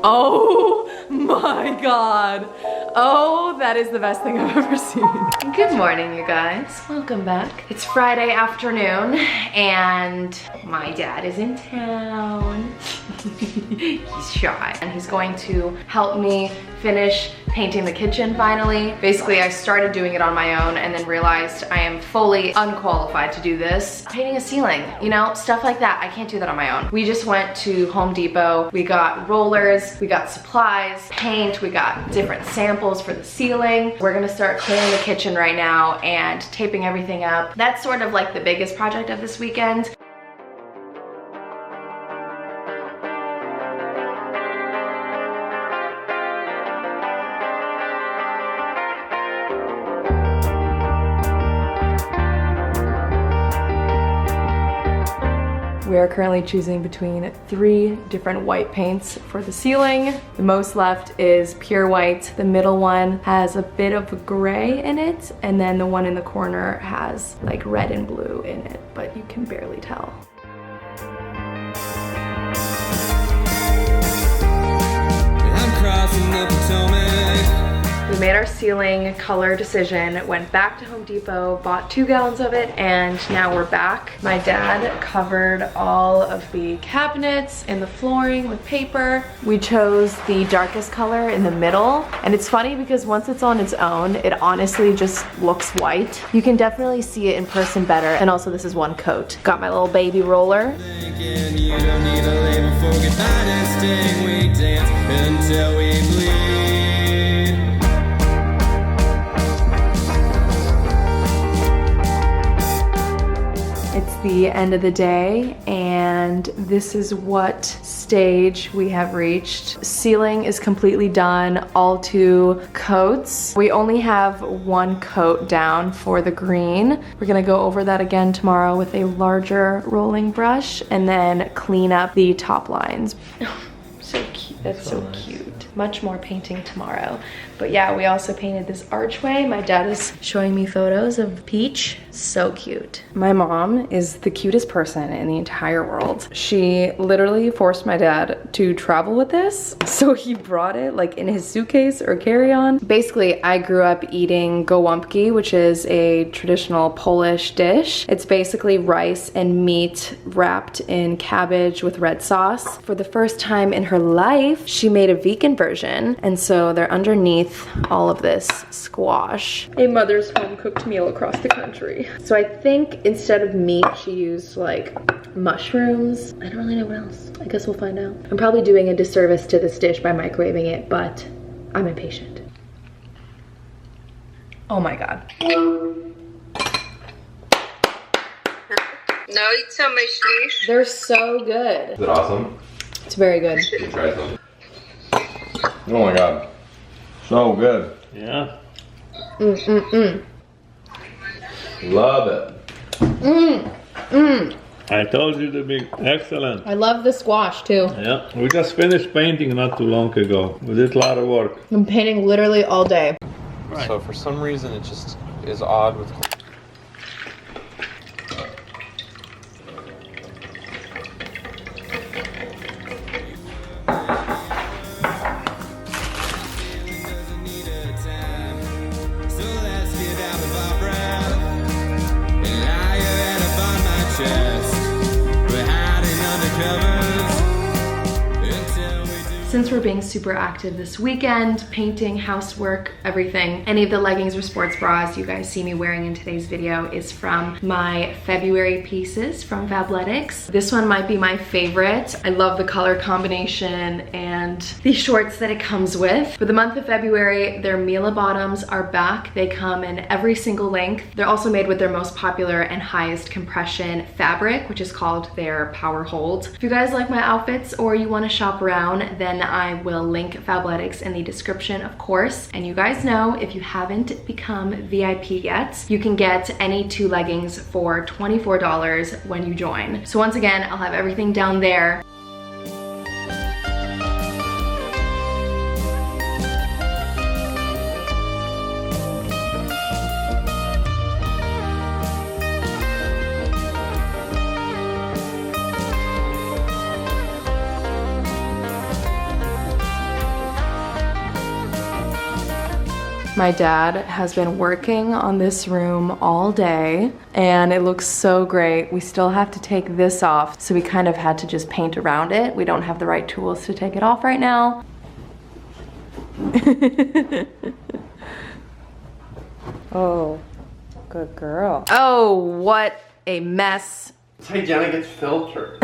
Oh my God. Oh, that is the best thing I've ever seen. Good morning, you guys. Welcome back. It's Friday afternoon and my dad is in town. He's shy and he's going to help me finish painting the kitchen finally. Basically, I started doing it on my own and then realized I am fully unqualified to do this. Painting a ceiling, you know, stuff like that. I can't do that on my own. We just went to Home Depot. We got rollers, we got supplies, paint, we got different samples for the ceiling. We're gonna start cleaning the kitchen right now and taping everything up. That's sort of like the biggest project of this weekend. We are currently choosing between 3 different white paints for the ceiling. The most left is pure white. The middle one has a bit of gray in it, and then the one in the corner has like red and blue in it, but you can barely tell. I'm crossing the Potomac. We made our ceiling color decision, went back to Home Depot, bought 2 gallons of it, and now we're back. My dad covered all of the cabinets and the flooring with paper. We chose the darkest color in the middle, and it's funny because once it's on its own, it honestly just looks white. You can definitely see it in person better, and also this is one coat. Got my little baby roller. It's the end of the day and this is what stage we have reached. Ceiling is completely done, all 2 coats. We only have 1 coat down for the green. We're gonna go over that again tomorrow with a larger rolling brush and then clean up the top lines. So cute, that's so cute. Much more painting tomorrow. But yeah, we also painted this archway. My dad is showing me photos of Peach. So cute. My mom is the cutest person in the entire world. She literally forced my dad to travel with this. So he brought it like in his suitcase or carry-on. Basically, I grew up eating gołąbki, which is a traditional Polish dish. It's basically rice and meat wrapped in cabbage with red sauce. For the first time in her life, she made a vegan version. And so they're underneath all of this squash. A mother's home cooked meal across the country. So I think instead of meat, she used like mushrooms. I don't really know what else. I guess we'll find out. I'm probably doing a disservice to this dish by microwaving it, but I'm impatient. Oh my God. No i co myślisz? They're so good. Is it awesome? It's very good. You should try some. Oh my God. So good. Yeah. Love it. I told you to be excellent. I love the squash too. Yeah. We just finished painting not too long ago. We did a lot of work. I'm painting literally all day. Right. So for some reason it just is odd with Since we're being super active this weekend, painting, housework, everything, any of the leggings or sports bras you guys see me wearing in today's video is from my February pieces from Fabletics. This one might be my favorite. I love the color combination and the shorts that it comes with. For the month of February, their Mila bottoms are back. They come in every single length. They're also made with their most popular and highest compression fabric, which is called their Power Hold. If you guys like my outfits or you want to shop around, then I will link Fabletics in the description, of course. And you guys know, if you haven't become VIP yet, you can get any 2 leggings for $24 when you join. So once again, I'll have everything down there. My dad has been working on this room all day and it looks so great. We still have to take this off, so we kind of had to just paint around it. We don't have the right tools to take it off right now. Oh, good girl. Oh, what a mess. It's hygienic, it's filtered.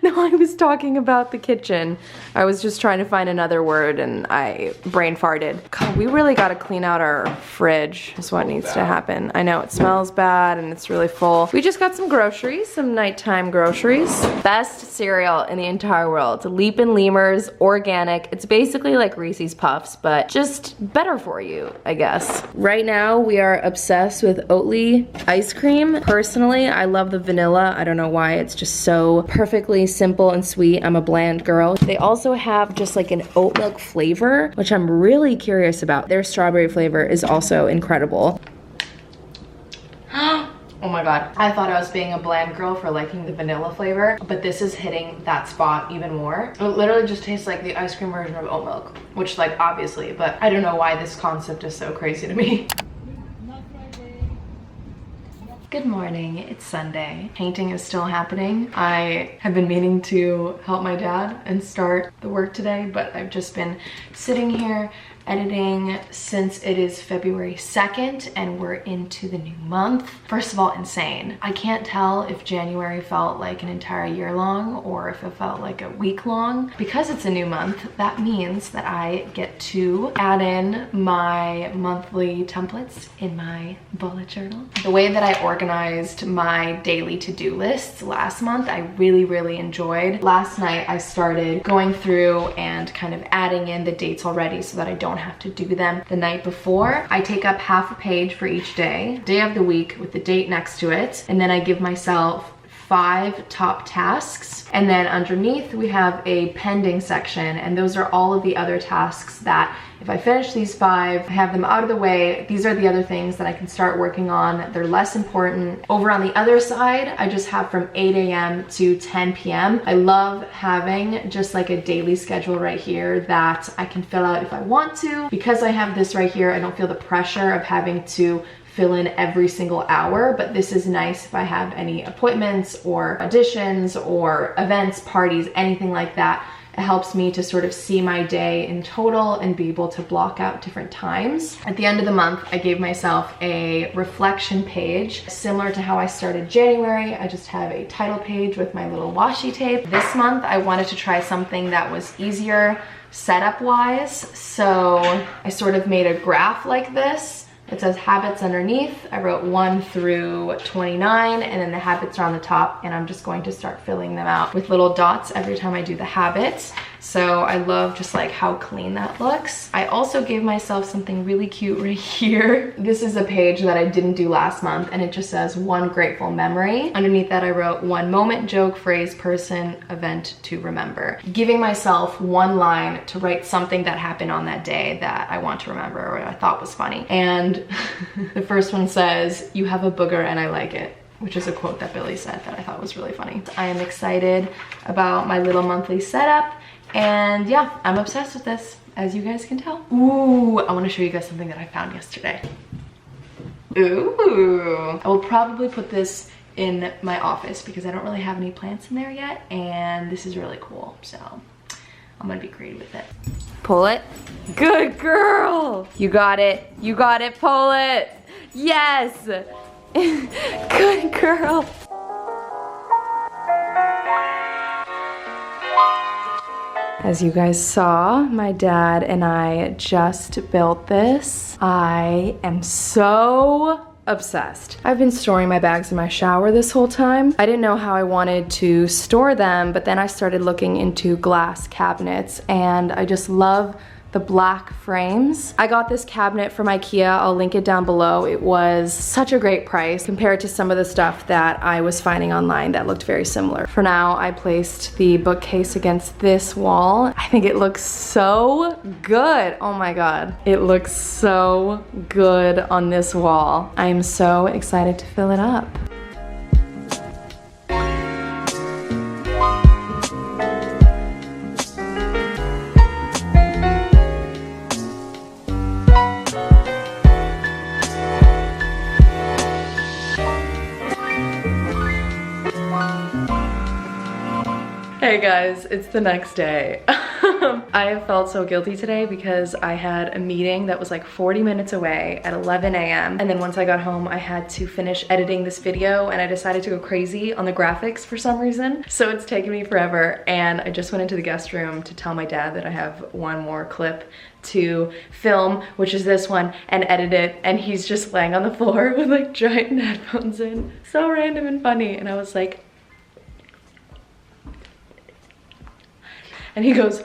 No, I was talking about the kitchen. I was just trying to find another word and I brain farted. God, we really gotta clean out our fridge is what needs to happen. I know it smells bad and it's really full. We just got some groceries, some nighttime groceries. Best cereal in the entire world. Leap and Lemurs, organic. It's basically like Reese's Puffs, but just better for you, I guess. Right now, we are obsessed with Oatley Ice Cream. Personally, I love the vanilla. I don't know why, it's just so perfectly simple and sweet. I'm a bland girl. They also have just like an oat milk flavor, which I'm really curious about. Their strawberry flavor is also incredible. Oh my god. I thought I was being a bland girl for liking the vanilla flavor, but this is hitting that spot even more. It literally just tastes like the ice cream version of oat milk, which like obviously, but I don't know why this concept is so crazy to me. Good morning, it's Sunday. Painting is still happening. I have been meaning to help my dad and start the work today, but I've just been sitting here editing since it is February 2nd and we're into the new month. First of all, insane. I can't tell if January felt like an entire year long or if it felt like a week long. Because it's a new month, that means that I get to add in my monthly templates in my bullet journal. The way that I organized my daily to-do lists last month, I really enjoyed. Last night, I started going through and kind of adding in the dates already so that I don't have to do them the night before. I take up half a page for each day of the week with the date next to it, and then I give myself 5 top tasks, and then underneath we have a pending section, and those are all of the other tasks that if I finish these 5, I have them out of the way, these are the other things that I can start working on. They're less important. Over on the other side, I just have from 8 a.m. to 10 p.m. I love having just like a daily schedule right here that I can fill out if I want to. Because I have this right here, I don't feel the pressure of having to fill in every single hour, but this is nice if I have any appointments or auditions or events, parties, anything like that. It helps me to sort of see my day in total and be able to block out different times. At the end of the month, I gave myself a reflection page. Similar to how I started January, I just have a title page with my little washi tape. This month, I wanted to try something that was easier setup wise. So I sort of made a graph like this. It says habits underneath. I wrote 1 through 29, and then the habits are on the top, and I'm just going to start filling them out with little dots every time I do the habits. So I love just like how clean that looks. I also gave myself something really cute right here. This is a page that I didn't do last month, and it just says 1 grateful memory. Underneath that, I wrote 1 moment, joke, phrase, person, event to remember. Giving myself 1 line to write something that happened on that day that I want to remember or I thought was funny. And the first one says, "You have a booger and I like it," which is a quote that Billy said that I thought was really funny. I am excited about my little monthly setup, and yeah, I'm obsessed with this, as you guys can tell. Ooh, I want to show you guys something that I found yesterday. Ooh, I will probably put this in my office because I don't really have any plants in there yet, and this is really cool, so I'm gonna be creative with it. Pull it. Good girl. You got it. You got it. Pull it. Yes. Good girl. As you guys saw, my dad and I just built this. I am so obsessed. I've been storing my bags in my shower this whole time. I didn't know how I wanted to store them, but then I started looking into glass cabinets, and I just love the black frames. I got this cabinet from IKEA. I'll link it down below. It was such a great price compared to some of the stuff that I was finding online that looked very similar. For now, I placed the bookcase against this wall. I think it looks so good. Oh my God. It looks so good on this wall. I am so excited to fill it up. Hey guys, it's the next day. I have felt so guilty today because I had a meeting that was like 40 minutes away at 11 a.m. And then once I got home, I had to finish editing this video and I decided to go crazy on the graphics for some reason. So it's taken me forever and I just went into the guest room to tell my dad that I have one more clip to film, which is this one, and edit it, and he's just laying on the floor with like giant headphones in. So random and funny, and I was like, and he goes,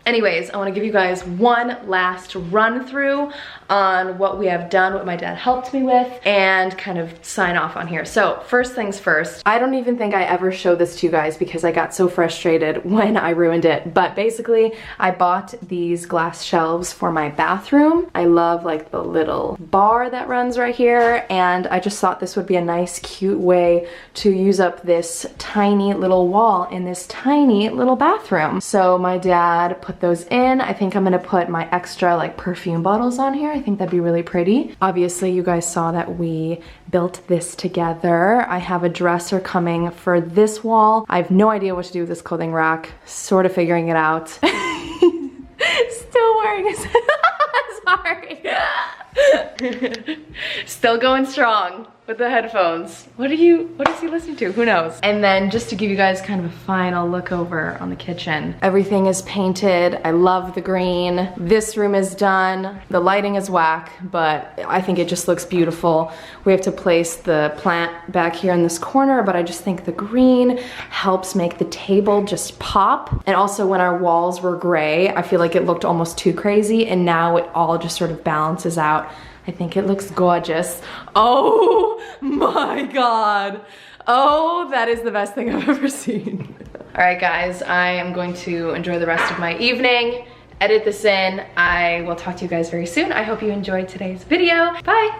anyways, I want to give you guys one last run through on what we have done, what my dad helped me with, and kind of sign off on here. So first things first, I don't even think I ever showed this to you guys because I got so frustrated when I ruined it. But basically, I bought these glass shelves for my bathroom. I love like the little bar that runs right here, and I just thought this would be a nice, cute way to use up this tiny little wall in this tiny little bathroom. So my dad put those in. I think I'm gonna put my extra like perfume bottles on here. I think that'd be really pretty. Obviously, you guys saw that we built this together. I have a dresser coming for this wall. I have no idea what to do with this clothing rack. Sort of figuring it out. Still wearing it. Sorry. Still going strong with the headphones. What is he listening to? Who knows? And then just to give you guys kind of a final look over on the kitchen. Everything is painted. I love the green. This room is done. The lighting is whack, but I think it just looks beautiful. We have to place the plant back here in this corner, but I just think the green helps make the table just pop. And also when our walls were gray, I feel like it looked almost too crazy, and now it all just sort of balances out. I think it looks gorgeous. Oh my God. Oh, that is the best thing I've ever seen. All right, guys, I am going to enjoy the rest of my evening, edit this in. I will talk to you guys very soon. I hope you enjoyed today's video. Bye.